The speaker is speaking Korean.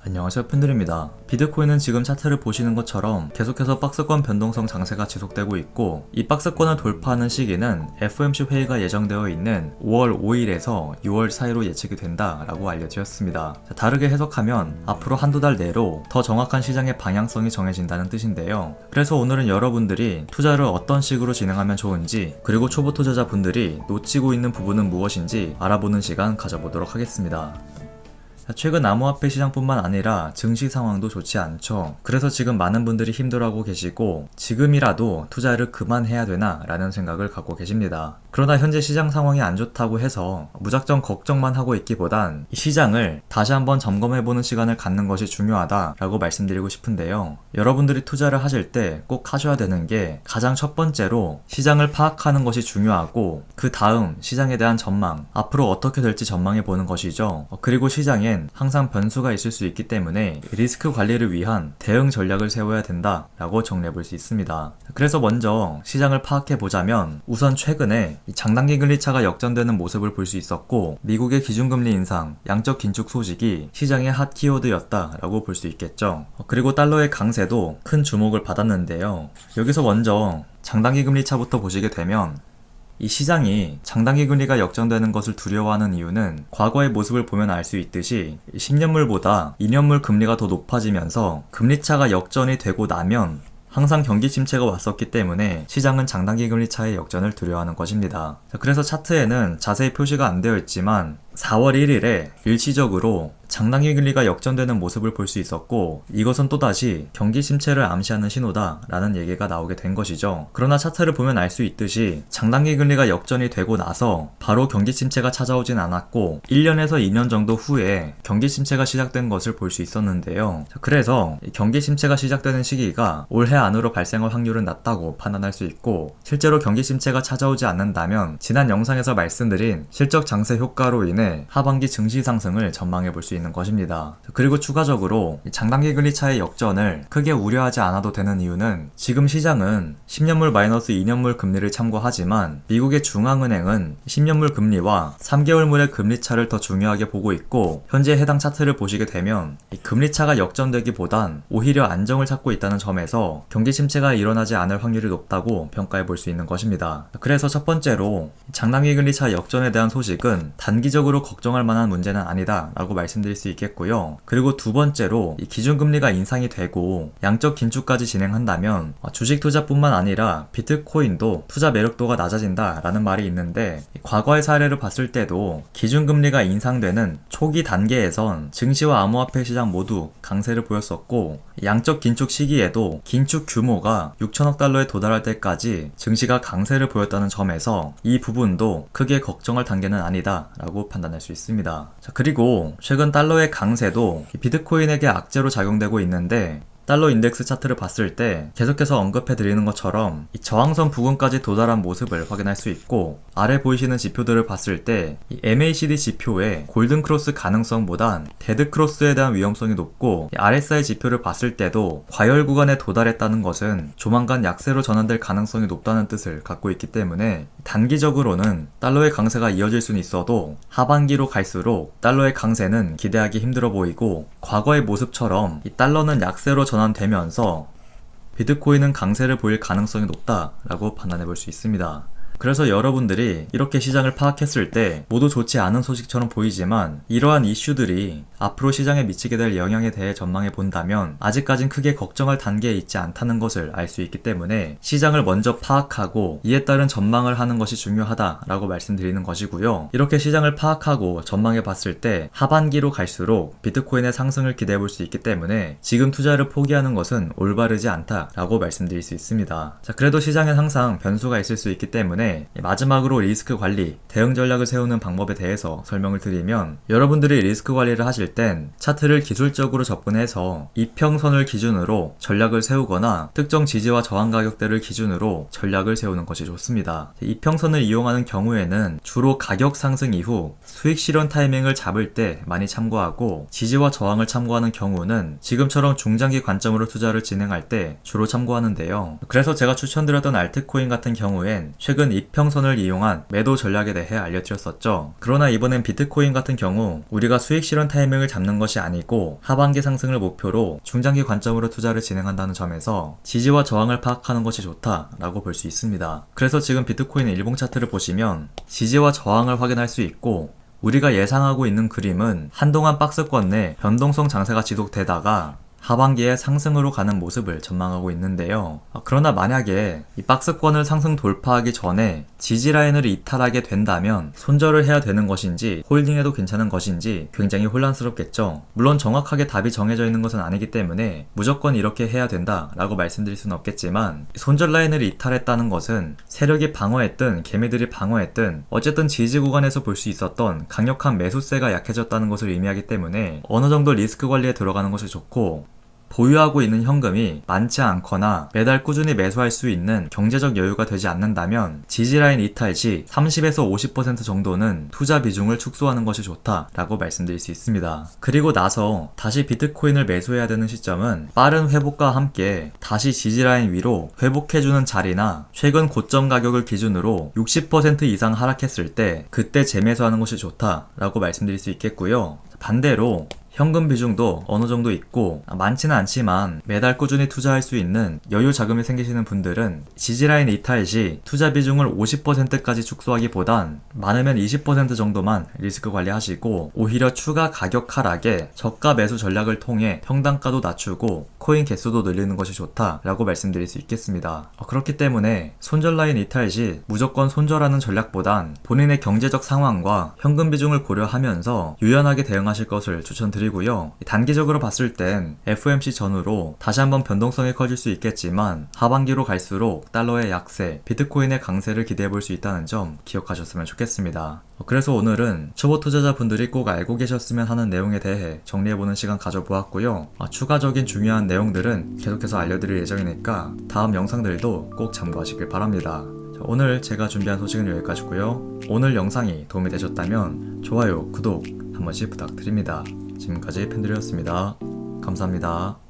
안녕하세요, 팬들입니다. 비트코인은 지금 차트를 보시는 것처럼 계속해서 박스권 변동성 장세가 지속되고 있고, 이 박스권을 돌파하는 시기는 FOMC 회의가 예정되어 있는 5월 5일에서 6월 사이로 예측이 된다라고 알려지었습니다. 다르게 해석하면 앞으로 한두 달 내로 더 정확한 시장의 방향성이 정해진다는 뜻인데요. 그래서 오늘은 여러분들이 투자를 어떤 식으로 진행하면 좋은지, 그리고 초보 투자자분들이 놓치고 있는 부분은 무엇인지 알아보는 시간 가져보도록 하겠습니다. 최근 암호화폐 시장뿐만 아니라 증시 상황도 좋지 않죠. 그래서 지금 많은 분들이 힘들어하고 계시고, 지금이라도 투자를 그만해야 되나 라는 생각을 갖고 계십니다. 그러나 현재 시장 상황이 안 좋다고 해서 무작정 걱정만 하고 있기보단 이 시장을 다시 한번 점검해보는 시간을 갖는 것이 중요하다라고 말씀드리고 싶은데요. 여러분들이 투자를 하실 때 꼭 하셔야 되는 게, 가장 첫 번째로 시장을 파악하는 것이 중요하고, 그 다음 시장에 대한 전망, 앞으로 어떻게 될지 전망해보는 것이죠. 그리고 시장에 항상 변수가 있을 수 있기 때문에 리스크 관리를 위한 대응 전략을 세워야 된다라고 정리해볼 수 있습니다. 그래서 먼저 시장을 파악해보자면, 우선 최근에 장단기 금리차가 역전되는 모습을 볼 수 있었고, 미국의 기준금리 인상, 양적 긴축 소식이 시장의 핫 키워드였다라고 볼 수 있겠죠. 그리고 달러의 강세도 큰 주목을 받았는데요. 여기서 먼저 장단기 금리차부터 보시게 되면, 이 시장이 장단기 금리가 역전되는 것을 두려워하는 이유는 과거의 모습을 보면 알 수 있듯이 10년물보다 2년물 금리가 더 높아지면서 금리차가 역전이 되고 나면 항상 경기 침체가 왔었기 때문에 시장은 장단기 금리 차의 역전을 두려워하는 것입니다. 그래서 차트에는 자세히 표시가 안 되어 있지만 4월 1일에 일시적으로 장단기 금리가 역전되는 모습을 볼 수 있었고, 이것은 또다시 경기 침체를 암시하는 신호다라는 얘기가 나오게 된 것이죠. 그러나 차트를 보면 알 수 있듯이 장단기 금리가 역전이 되고 나서 바로 경기 침체가 찾아오진 않았고, 1년에서 2년 정도 후에 경기 침체가 시작된 것을 볼 수 있었는데요. 그래서 경기 침체가 시작되는 시기가 올해 안으로 발생할 확률은 낮다고 판단할 수 있고, 실제로 경기 침체가 찾아오지 않는다면 지난 영상에서 말씀드린 실적 장세 효과로 인해 하반기 증시 상승을 전망해 볼 수 있는 것입니다. 그리고 추가적으로 장단기 금리 차의 역전을 크게 우려하지 않아도 되는 이유는, 지금 시장은 10년물 마이너스 2년물 금리를 참고하지만 미국의 중앙은행은 10년물 금리와 3개월물의 금리 차를 더 중요하게 보고 있고, 현재 해당 차트를 보시게 되면 이 금리 차가 역전되기보단 오히려 안정을 찾고 있다는 점에서 경기 침체가 일어나지 않을 확률이 높다고 평가해 볼 수 있는 것입니다. 그래서 첫 번째로 장단기 금리 차 역전에 대한 소식은 단기적으로 걱정할 만한 문제는 아니다 라고 말씀드릴 수 있겠고요. 그리고 두 번째로 이 기준금리가 인상이 되고 양적 긴축까지 진행한다면 주식 투자뿐만 아니라 비트코인도 투자 매력도가 낮아진다 라는 말이 있는데, 과거의 사례를 봤을 때도 기준금리가 인상되는 초기 단계에선 증시와 암호화폐 시장 모두 강세를 보였었고, 양적 긴축 시기에도 긴축 규모가 6천억 달러에 도달할 때까지 증시가 강세를 보였다는 점에서 이 부분도 크게 걱정할 단계는 아니다 라고 판단할 수 있습니다. 자, 그리고 최근 달러의 강세도 비트코인에게 악재로 작용되고 있는데, 달러 인덱스 차트를 봤을 때 계속해서 언급해 드리는 것처럼 이 저항선 부근까지 도달한 모습을 확인할 수 있고, 아래 보이시는 지표들을 봤을 때 이 MACD 지표의 골든 크로스 가능성보단 데드 크로스에 대한 위험성이 높고, 이 RSI 지표를 봤을 때도 과열 구간에 도달했다는 것은 조만간 약세로 전환될 가능성이 높다는 뜻을 갖고 있기 때문에, 단기적으로는 달러의 강세가 이어질 수는 있어도 하반기로 갈수록 달러의 강세는 기대하기 힘들어 보이고, 과거의 모습처럼 이 달러는 약세로 전환되면서 비트코인은 강세를 보일 가능성이 높다라고 판단해 볼 수 있습니다. 그래서 여러분들이 이렇게 시장을 파악했을 때 모두 좋지 않은 소식처럼 보이지만, 이러한 이슈들이 앞으로 시장에 미치게 될 영향에 대해 전망해 본다면 아직까진 크게 걱정할 단계에 있지 않다는 것을 알 수 있기 때문에, 시장을 먼저 파악하고 이에 따른 전망을 하는 것이 중요하다라고 말씀드리는 것이고요. 이렇게 시장을 파악하고 전망해 봤을 때 하반기로 갈수록 비트코인의 상승을 기대해 볼 수 있기 때문에 지금 투자를 포기하는 것은 올바르지 않다라고 말씀드릴 수 있습니다. 자, 그래도 시장엔 항상 변수가 있을 수 있기 때문에 마지막으로 리스크 관리, 대응 전략을 세우는 방법에 대해서 설명을 드리면, 여러분들이 리스크 관리를 하실 땐 차트를 기술적으로 접근해서 이평선을 기준으로 전략을 세우거나 특정 지지와 저항 가격대를 기준으로 전략을 세우는 것이 좋습니다. 이평선을 이용하는 경우에는 주로 가격 상승 이후 수익 실현 타이밍을 잡을 때 많이 참고하고, 지지와 저항을 참고하는 경우는 지금처럼 중장기 관점으로 투자를 진행할 때 주로 참고하는데요. 그래서 제가 추천드렸던 알트코인 같은 경우엔 최근 이평선을 이용한 매도 전략에 대해 알려드렸었죠. 그러나 이번엔 비트코인 같은 경우 우리가 수익 실현 타이밍을 잡는 것이 아니고 하반기 상승을 목표로 중장기 관점으로 투자를 진행한다는 점에서 지지와 저항을 파악하는 것이 좋다라고 볼 수 있습니다. 그래서 지금 비트코인의 일봉 차트를 보시면 지지와 저항을 확인할 수 있고 우리가 예상하고 있는 그림은 한동안 박스권 내 변동성 장세가 지속되다가 하반기에 상승으로 가는 모습을 전망하고 있는데요. 그러나 만약에 이 박스권을 상승 돌파하기 전에 지지라인을 이탈하게 된다면 손절을 해야 되는 것인지 홀딩해도 괜찮은 것인지 굉장히 혼란스럽겠죠. 물론 정확하게 답이 정해져 있는 것은 아니기 때문에 무조건 이렇게 해야 된다라고 말씀드릴 수는 없겠지만 손절 라인을 이탈했다는 것은 세력이 방어했든 개미들이 방어했든 어쨌든 지지 구간에서 볼 수 있었던 강력한 매수세가 약해졌다는 것을 의미하기 때문에 어느 정도 리스크 관리에 들어가는 것이 좋고 보유하고 있는 현금이 많지 않거나 매달 꾸준히 매수할 수 있는 경제적 여유가 되지 않는다면 지지라인 이탈 시 30에서 50% 정도는 투자 비중을 축소하는 것이 좋다라고 말씀드릴 수 있습니다. 그리고 나서 다시 비트코인을 매수해야 되는 시점은 빠른 회복과 함께 다시 지지라인 위로 회복해주는 자리나 최근 고점 가격을 기준으로 60% 이상 하락했을 때 그때 재매수하는 것이 좋다라고 말씀드릴 수 있겠고요. 반대로 현금 비중도 어느 정도 있고 많지는 않지만 매달 꾸준히 투자할 수 있는 여유 자금이 생기시는 분들은 지지라인 이탈 시 투자 비중을 50%까지 축소하기보단 많으면 20% 정도만 리스크 관리하시고 오히려 추가 가격 하락에 저가 매수 전략을 통해 평단가도 낮추고 코인 개수도 늘리는 것이 좋다라고 말씀드릴 수 있겠습니다. 그렇기 때문에 손절 라인 이탈 시 무조건 손절하는 전략보단 본인의 경제적 상황과 현금 비중을 고려하면서 유연하게 대응하실 것을 추천드립니다. 고요. 단기적으로 봤을 땐 FOMC 전후로 다시 한번 변동성이 커질 수 있겠지만 하반기로 갈수록 달러의 약세, 비트코인의 강세를 기대해 볼 수 있다는 점 기억하셨으면 좋겠습니다. 그래서 오늘은 초보 투자자분들이 꼭 알고 계셨으면 하는 내용에 대해 정리해보는 시간 가져보았고요. 추가적인 중요한 내용들은 계속해서 알려드릴 예정이니까 다음 영상들도 꼭 참고하시길 바랍니다. 오늘 제가 준비한 소식은 여기까지고요. 오늘 영상이 도움이 되셨다면 좋아요, 구독 한 번씩 부탁드립니다. 지금까지 팬들이었습니다. 감사합니다.